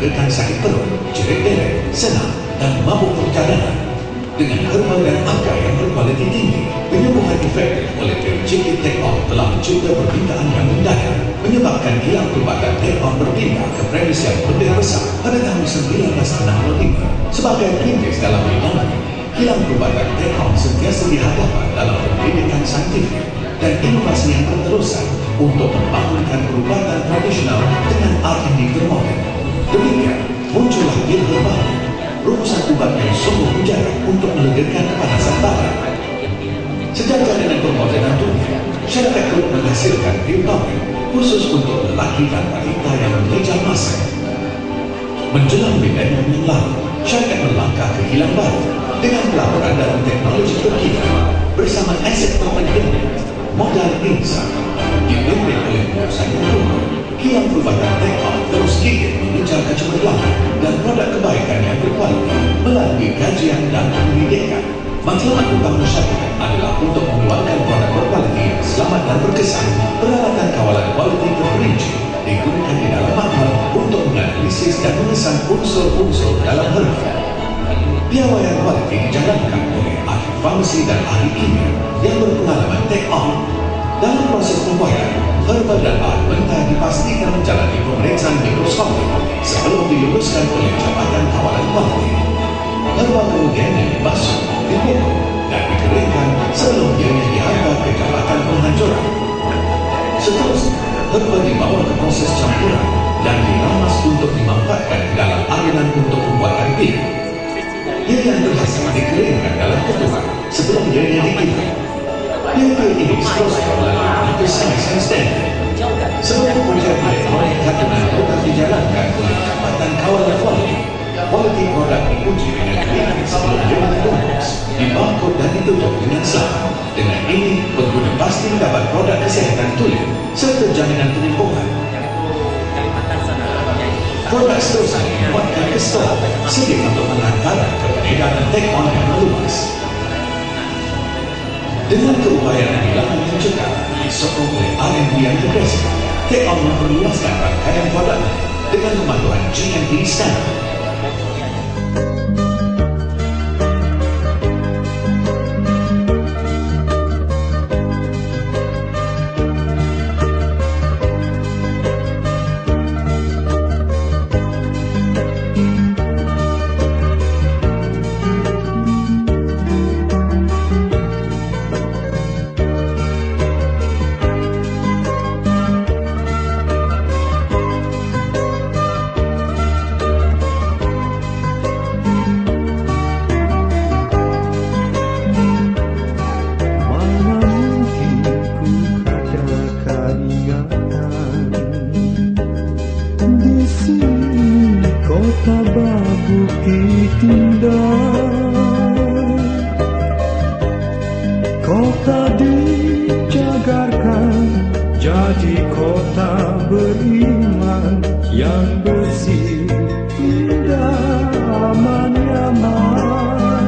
melegakan sakit perut, jerit deret, senam dan mabuk perjalanan. Dengan herba dan angka yang berkualiti tinggi, penyembuhan efektif oleh pil JK Take-On telah mencipta permintaan yang mendadak, menyebabkan kilang perubatan Take-On berpindah ke premis yang lebih besar pada tahun 1965. Sebagai perintis dalam bidang ini, kilang perubatan Take-On sentiasa dihadapan dalam pendidikan saintifik dan inovasi yang berterusan untuk membangunkan perubatan tradisional dengan R&D termoden. Demikian, muncullah pil herba, rumusan ubat yang sungguh mujarab untuk melegakan kepanasan badan. Sejajar dengan permodenan dunia, syarikat turut menghasilkan pil topik khusus untuk lelaki dan wanita yang mengejar masa. Menjelang milenium yang lalu, syarikat melangkah ke kilang baru dengan pelaburan dalam teknologi terkini bersama aset terpendek, modal insan, dipimpin oleh perusahaan yang kilang perubatan Take-On terus gigit mengejar kecemerlangan dan produk kebaikan yang berkualiti melalui kajian dan pendidikan. Matlamat utama syarikat adalah untuk mengeluarkan produk berkualiti yang selamat dan berkesan. Peralatan kawalan kualiti terperinci digunakan di dalam makmal untuk menganalisis dan mengesan unsur-unsur dalam herba. Piawaian kualiti dijalankan oleh ahli farmasi dan ahli kimia yang berpengalaman Take-On. Dalam proses pembuatan, herba dan bahan mentah dipastikan menjalani pemeriksaan mikroskopik sebelum diluluskan oleh Jabatan Kawalan Kualiti. Herba kemudian dibasuh, dipukul, dan dikeringkan sebelum ianya dihantar ke Jabatan Penghancuran. Seterusnya, herba dibawa ke proses campuran dan diramas untuk dimanfaatkan dalam aliran untuk pembuatan pil. Ianya berhasil dikeringkan dalam ketuban sebelum ianya dikirim. Pil-pil ini seterusnya melalui proses standar. Sebelum ujian elektronik dengan produk dijalankan oleh Jabatan Kawalan Kualiti, kualiti produk diuji dengan teliti sebelum dibungkus, dibarcode dan ditutup dengan selamat. Dengan ini, pengguna pasti mendapat produk kesihatan tulen serta jaminan penyembuhan. Produk seterusnya dibuatkan ke stok, sedia untuk menghantar ke peredaran Take-On yang meluas. Dengan keupayaan bilangan yang cekap, disokong oleh R&D yang agresif, Take-On memperluaskan rangkaian produknya dengan kemajuan GMP standard. Kota Bukit Indah, kota dijagarkan jadi kota beriman yang bersih, indah, aman, nyaman.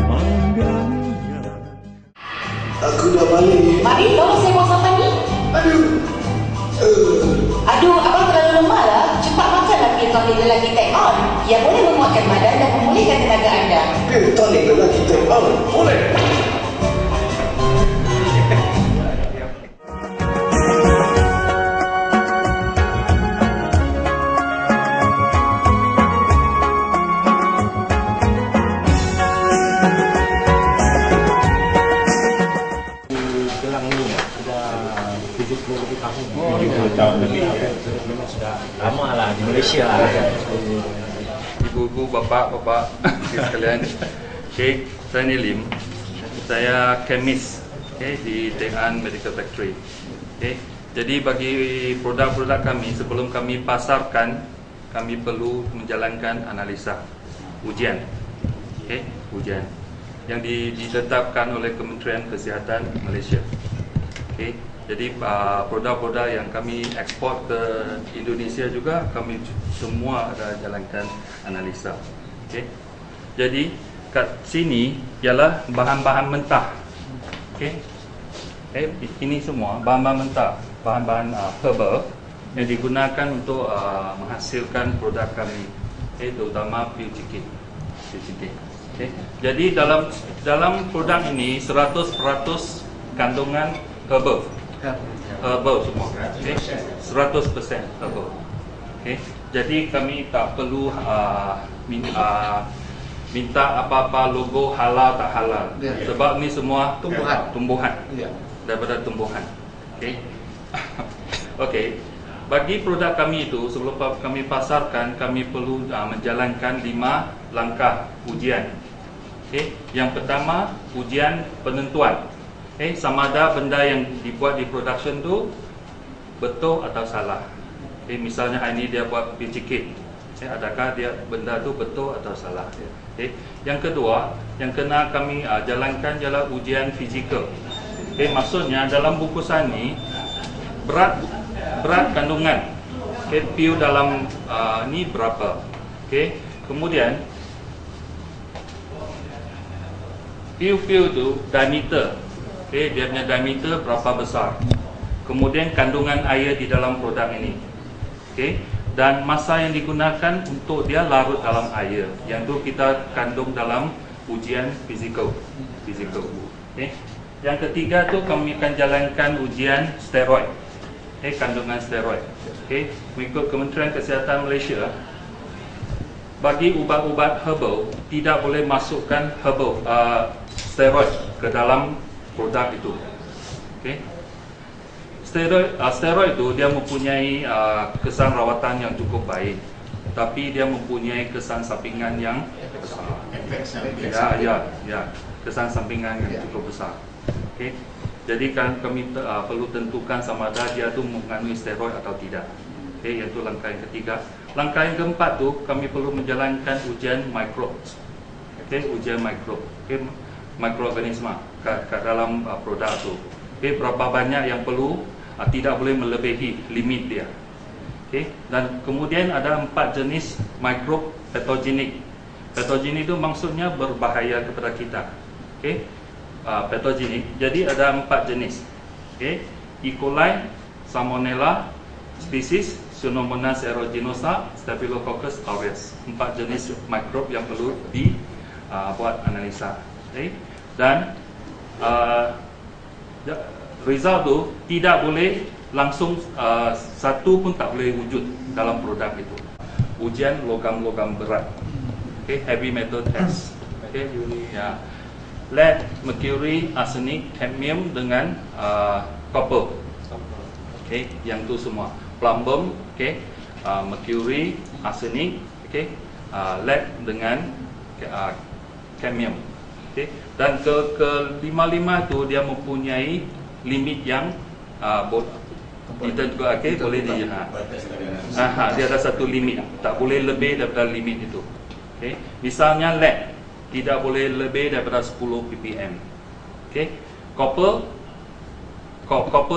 Mangganya. Aku dah balik. Mari, tolong saya bawa sampai ni. Aduh, abang terlalu lemah lah. Cepat makanlah pil tonik lelaki Take-On. Ia boleh menguatkan badan dan memulihkan tenaga anda. Pil tonik lelaki Take-On? Boleh. Gelang ni sudah 70 lebih tahun. 70 tahun lebih. Memang sudah lama lah di Malaysia lah. Ibu-ibu, bapak-bapak sekalian. Okay, saya Nilim. Saya kemis, di Take-On Medical Factory. Okay. Jadi bagi produk-produk kami, sebelum kami pasarkan, kami perlu menjalankan analisa, ujian. Ujian yang ditetapkan oleh Kementerian Kesihatan Malaysia. Jadi produk-produk yang kami ekspor ke Indonesia juga kami semua ada jalankan analisa. Jadi kat sini ialah bahan-bahan mentah. Ini semua bahan-bahan mentah. bahan-bahan herbal yang digunakan untuk menghasilkan produk kami, terutama pil cikit. Okay. Jadi dalam produk ini 100% kandungan herbal semua, okay. 100% herbal. Okay. Jadi kami tak perlu minta apa-apa logo halal tak halal, sebab ni semua tumbuhan daripada tumbuhan. Okay. Okay. Bagi produk kami itu, sebelum kami pasarkan, kami perlu menjalankan 5 langkah ujian. Okay. Yang pertama, ujian penentuan. Okay. Sama ada benda yang dibuat di production tu betul atau salah. Okay. Misalnya hari ini dia buat pil cikit, okay. Adakah dia benda tu betul atau salah? Okay. Yang kedua, yang kena kami jalankan ialah ujian fizikal. Okay. Maksudnya dalam bungkusan ni berat kandungan, okay, pil dalam ni berapa, okay. Kemudian pil-pil tu diameter, okay, dia punya diameter berapa besar. Kemudian kandungan air di dalam produk ini, okay. Dan masa yang digunakan untuk dia larut dalam air, yang tu kita kandung dalam ujian fizikal, okay. Yang ketiga tu kami akan jalankan ujian steroid, kandungan steroid. Okay. Mengikut Kementerian Kesihatan Malaysia, bagi ubat-ubat herbal tidak boleh masukkan herbal steroid ke dalam produk itu. Okay. Steroid itu dia mempunyai kesan rawatan yang cukup baik, tapi dia mempunyai kesan sampingan yang besar. Ya, kesan sampingan yang cukup besar. Okay. Jadi kan kami perlu tentukan sama ada dia tu mengandungi steroid atau tidak. Okay, iaitu langkah yang ketiga. Langkah yang keempat tu kami perlu menjalankan ujian mikrob. Okay, ujian mikrob. Okay, mikroorganisma ke dalam produk tu. Okay, berapa banyak yang perlu, tidak boleh melebihi limit dia. Okay, dan kemudian ada 4 jenis mikrob patogenik. Patogenik itu maksudnya berbahaya kepada kita. Okay. Patogenik. Jadi ada 4 jenis. Okay. E. coli, Salmonella, spesies Pseudomonas aeruginosa, Staphylococcus aureus. 4 jenis mikrob yang perlu dibuat analisa. Okay. Dan result tu tidak boleh langsung, satu pun tak boleh wujud dalam produk itu. Ujian logam-logam berat. Okay. Heavy metal test. Okay. Ya. Lead, mercury, arsenik, cadmium dengan copper. Okay, yang tu semua. Plumbum, okay, mercury, arsenik, okay, lead dengan cadmium. Okay, dan ke-5 tu dia mempunyai limit yang ditentukan, okay, boleh dia ada satu limit, tak boleh lebih daripada limit itu. Okay, misalnya lead tidak boleh lebih daripada 10 ppm. Okay. Copper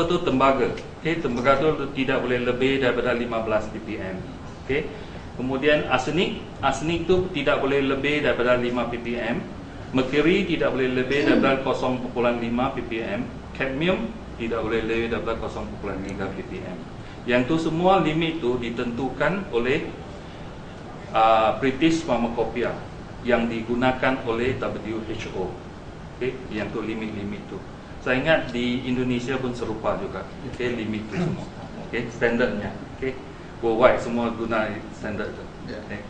tu tembaga. Okay. Tembaga tu tidak boleh lebih daripada 15 ppm. Okay. Kemudian arsenik tu tidak boleh lebih daripada 5 ppm. Mercury tidak boleh lebih daripada 0.5 ppm. Cadmium tidak boleh lebih daripada 0.3 ppm. Yang tu semua limit tu ditentukan oleh British Pharmacopoeia yang digunakan oleh WHO. Okay, yang tu limit-limit tu. Saya ingat di Indonesia pun serupa juga. Okay, limit tu semua. Okay, standardnya. Okay, worldwide semua guna standard tu. Okay.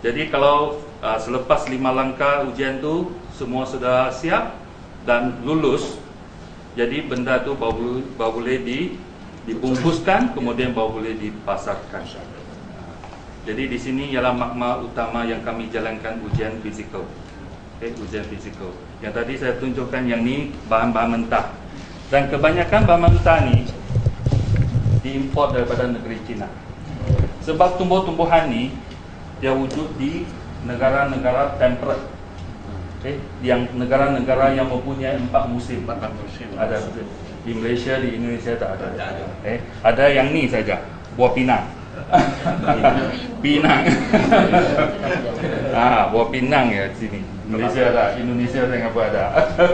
Jadi kalau selepas 5 langkah ujian tu semua sudah siap dan lulus, jadi benda tu baru boleh dibungkuskan, kemudian baru boleh dipasarkan. Jadi di sini ialah makna utama yang kami jalankan ujian fizikal. Okay, ujian fizikal. Yang tadi saya tunjukkan yang ni bahan-bahan mentah. Dan kebanyakan bahan mentah ni diimport daripada negeri China. Sebab tumbuh-tumbuhan ni dia wujud di negara-negara temperate. Okay, yang negara-negara yang mempunyai 4 musim. Ada di Malaysia, di Indonesia tak ada. Okay, ada yang ni saja, buah pinang. Pinang. Buah pinang ya di sini. Malaysia ada, Indonesia Singapura ada.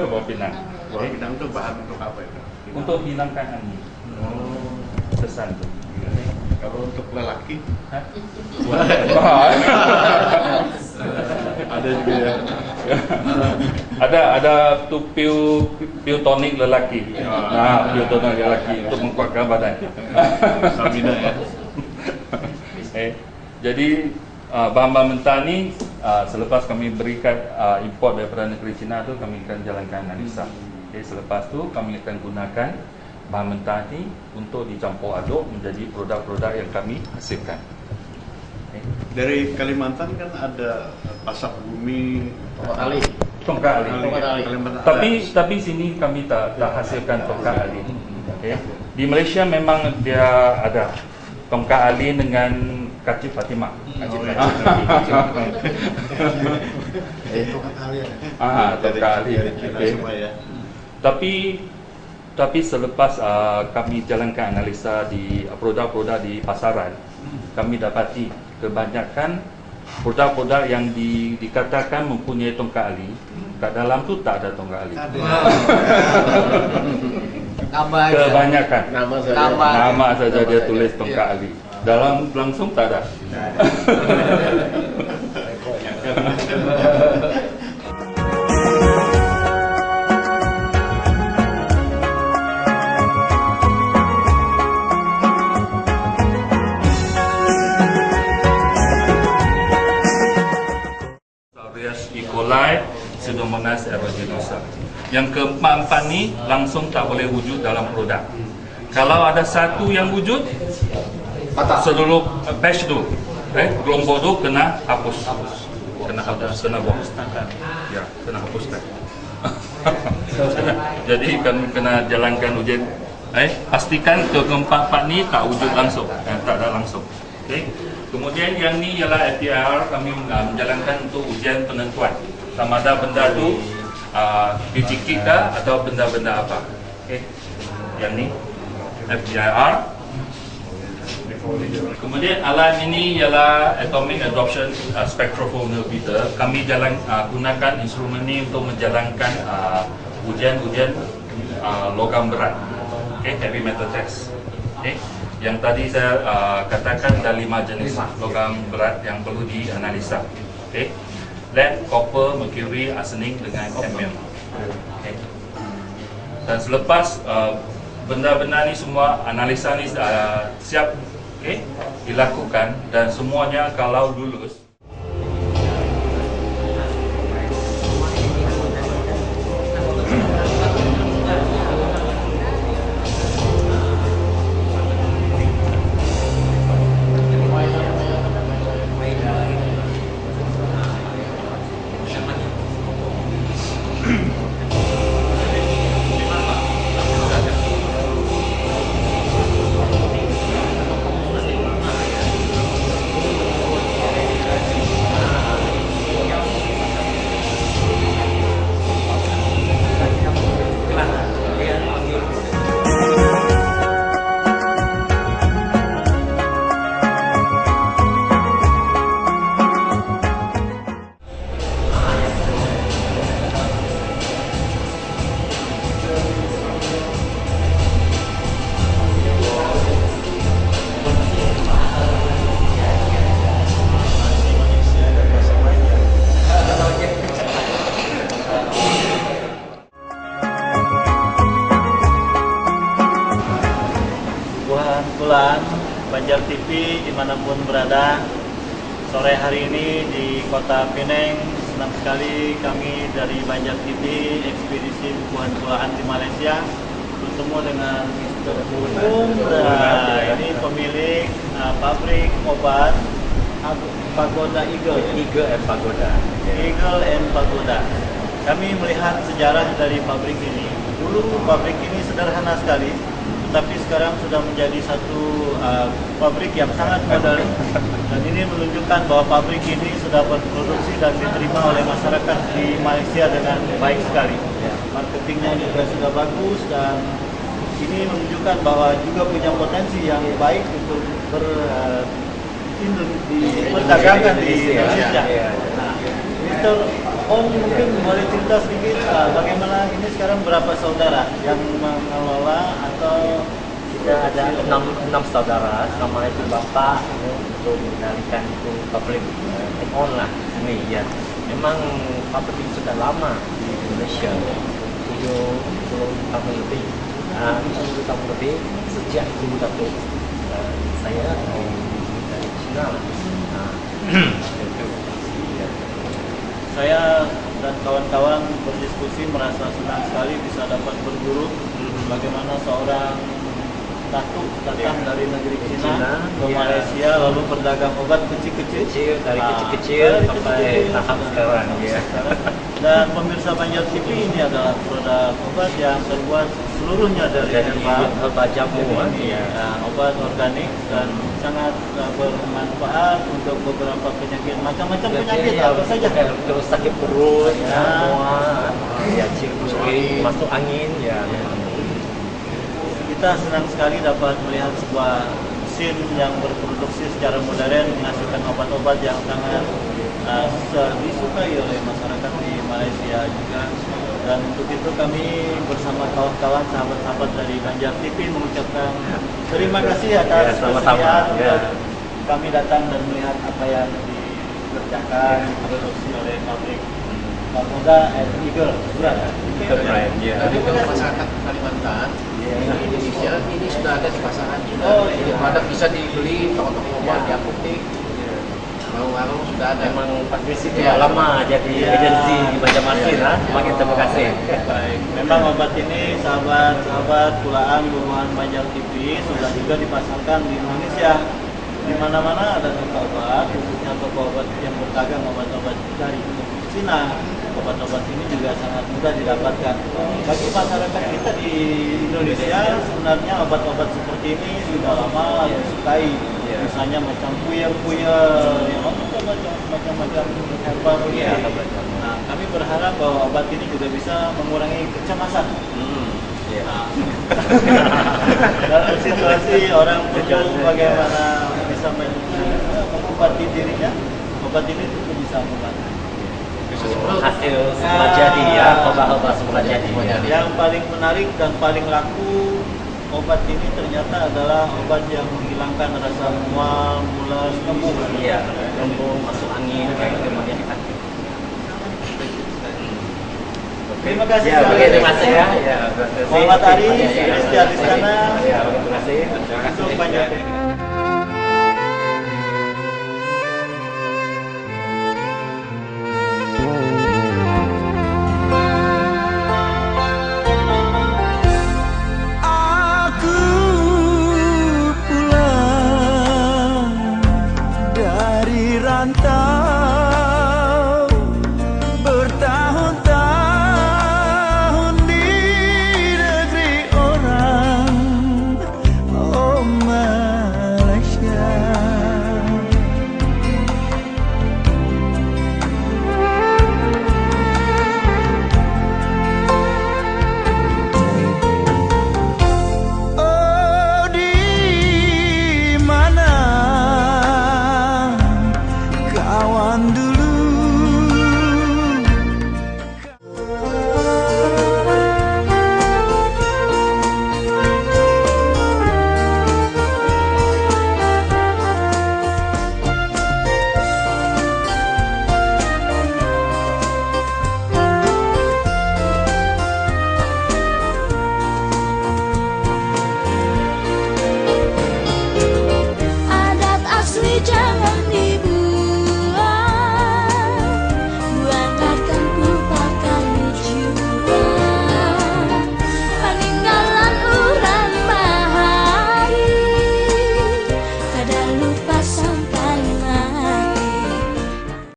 Buah pinang. Buah pinang itu bahan untuk apa itu? Untuk hilangkan angin. kesan tu. Kalau untuk lelaki, ada juga ya. ada tu piu tonik lelaki. Nah, piu tonik lelaki untuk menguatkan badan. stamina ya. Jadi bahan-bahan mentah ni selepas kami berikan import daripada negeri China tu, kami akan jalankan analisa. Selepas tu kami akan gunakan bahan mentah ni untuk dicampur aduk menjadi produk-produk yang kami hasilkan. Dari Kalimantan kan ada pasak bumi, Tongkat ali. Kalimantan Tapi sini kami tak hasilkan tongkat ali. Di Malaysia memang dia ada tongkat ali dengan kacip Fatimah. Tongkat ali. Tapi selepas kami jalankan analisa di produk-produk di pasaran, kami dapati kebanyakan produk-produk yang dikatakan mempunyai tongkat ali, kat dalam tu tak ada tongkat ali. Kebanyakan nama saja dia tulis tongkat ali, dalam langsung tak ada. E. coli, Pseudomonas aeruginosa. Yang keempat ni langsung tak boleh wujud dalam produk. Kalau ada satu yang wujud, seluruh batch tu, kelompok tu kena hapus. Kena buang. Ya, kena hapuskan. Jadi kami kena jalankan ujian. Pastikan keempat ni tak wujud langsung, tak ada langsung. Kemudian yang ni ialah FTIR, kami menjalankan untuk ujian penentuan sama ada benda tu biji kah atau benda-benda apa. Yang ni FTIR. Kemudian alat ini ialah Atomic Adsorption Spectrophotometer. Kami gunakan instrumen ini untuk menjalankan ujian-ujian logam berat, heavy metal test. Yang tadi saya katakan ada 5 jenis logam berat yang perlu dianalisa. Lead, copper, mercury, arsenik dengan cadmium. Dan selepas benda-benda ni semua, analisa ni siap dilakukan dan semuanya kalau lulus, Banjar TV dimanapun berada, sore hari ini di kota Penang, senang sekali kami dari Banjar TV ekspedisi bukuan Pulaan di Malaysia bertemu dengan Mr. Umrah. Ini pemilik pabrik obat Pagoda Eagle and Pagoda. Kami melihat sejarah dari pabrik ini. Dulu pabrik ini sederhana sekali, tapi sekarang sudah menjadi satu pabrik yang sangat modern, dan ini menunjukkan bahwa pabrik ini sudah berproduksi dan diterima oleh masyarakat di Malaysia dengan baik sekali. Marketingnya juga sudah bagus, dan ini menunjukkan bahwa juga punya potensi yang baik untuk berdagangkan di Indonesia. Nah, Mr. On mungkin boleh cerita sedikit bagaimana ini sekarang berapa saudara yang mengelola atau ada enam saudara, sama itu bapak untuk mengendalikan itu pabrik on lah ini ya. Memang pabrik ini sudah lama di Indonesia, 70 tahun lebih. 70 tahun lebih sejak dulu Datuk saya dari Cina. Itu. Ya. Saya dan kawan-kawan berdiskusi merasa senang sekali bisa dapat berguru bagaimana seorang datuk datang dari negeri Cina ke Malaysia lalu berdagang obat kecil-kecil dari kecil-kecil sampai tahap sekarang ya. Dan pemirsa Banjar TV, ini adalah produk obat yang terbuat seluruhnya dari herba jamu ya. Obat organik dan sangat bermanfaat untuk beberapa penyakit, macam-macam penyakit apa saja. Terus sakit perut, mual, ya ciri masuk angin ya. Kita senang sekali dapat melihat sebuah mesin yang berproduksi secara modern menghasilkan obat-obat yang sangat disukai oleh masyarakat di Malaysia juga. Dan untuk itu kami bersama kawan-kawan sahabat-sahabat dari Banjar TV mengucapkan terima kasih atas kesediaan kami datang dan melihat apa yang dikerjakan diproduksi oleh pabrik Muda Eagle Brand. Tapi untuk masyarakat Kalimantan di Indonesia ini sudah ada di pasaran juga. Jadi produk bisa dibeli toko-toko obat di apotek. Warung-warung sudah ada. Memang Pak Kris itu lama jadi agensi di Banjarmasin lah. Makin terima kasih. Baik, memang obat ini sahabat-sahabat Pulaan Buruhan Banjar TV sudah juga dipasarkan di Indonesia. Di mana-mana ada toko obat, khususnya toko obat yang berdagang obat-obat dari Cina. Obat-obat ini juga sangat mudah didapatkan. Bagi masyarakat kita di Indonesia, sebenarnya obat-obat seperti ini sudah lama disukai. Misalnya macam puyer-puyer, macam-macam herbal. Nah, kami berharap bahwa obat ini juga bisa mengurangi kecemasan. Dalam situasi orang perlu bagaimana bisa mengobati dirinya, obat ini tentu bisa membantu. Hasil semula jadi ya, obat-obat semula jadi. Yang paling menarik dan paling laku obat ini ternyata adalah obat yang menghilangkan rasa mual, mulas, kembung. Iya, kembung, masuk angin, kayak gitu makanya dikasih. Terima kasih. Ya, terima kasih ya. Ya, Selamat hari, Kristian di sana. Ya, terima kasih. Untuk Banjar.